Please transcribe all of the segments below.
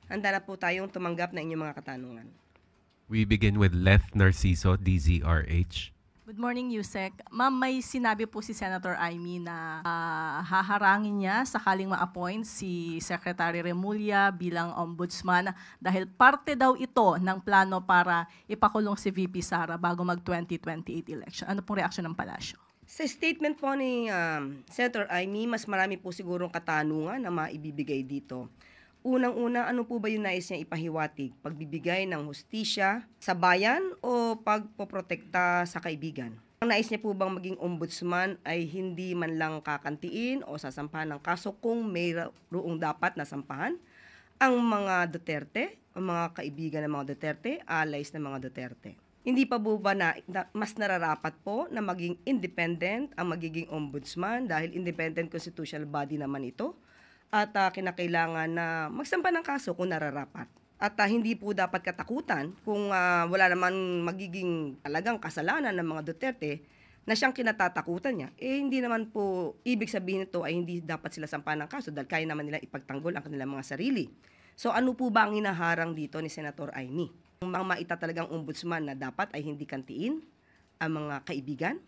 Handa na po tayong tumanggap ng inyong mga katanungan. We begin with Leth Narciso, DZRH. Good morning, Yusek. Ma'am, may sinabi po si Senator Amy na haharangin niya sakaling ma-appoint si Secretary Remulla bilang ombudsman dahil parte daw ito ng plano para ipakulong si VP Sara bago mag-2028 election. Ano pong reaksyon ng palasyo? Sa statement po ni Senator Amy, mas marami po sigurong katanungan na maibibigay dito. Unang-una, ano po ba yung nais niya ipahiwatig? Pagbibigay ng hustisya sa bayan o pagpoprotekta sa kaibigan? Ang nais niya po bang maging ombudsman ay hindi man lang kakantiin o sasampahan ng kaso kung mayroong dapat na sampahan? Ang mga Duterte, ang mga kaibigan ng mga Duterte, allies ng mga Duterte. Hindi pa po ba na mas nararapat po na maging independent ang magiging ombudsman dahil independent constitutional body naman ito? At kinakailangan na magsampa ng kaso kung nararapat. At hindi po dapat katakutan kung wala naman magiging talagang kasalanan ng mga Duterte na siyang kinatatakutan niya. Hindi naman po ibig sabihin nito ay hindi dapat sila sampahan ng kaso dahil kaya naman nila ipagtanggol ang kanilang mga sarili. So ano po ba ang hinaharang dito ni Senator Amy? Ang mga maita talagang ombudsman na dapat ay hindi kantiin ang mga kaibigan?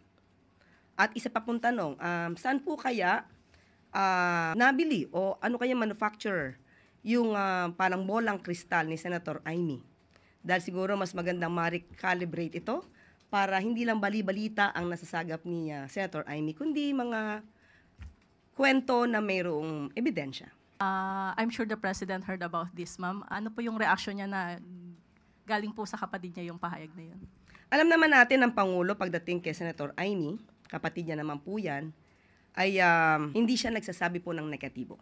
At isa pa pong tanong, saan po kaya nabili o ano kaya manufacturer yung parang bolang kristal ni Senator Amy. Dahil siguro mas magandang ma-recalibrate ito para hindi lang bali-balita ang nasasagap ni Senator Amy, kundi mga kwento na mayroong ebidensya. I'm sure the President heard about this, ma'am. Ano po yung reaksyon niya na galing po sa kapatid niya yung pahayag na yun? Alam naman natin ng Pangulo pagdating kay Senator Amy, kapatid niya naman po yan, ay hindi siya nagsasabi po ng negatibo.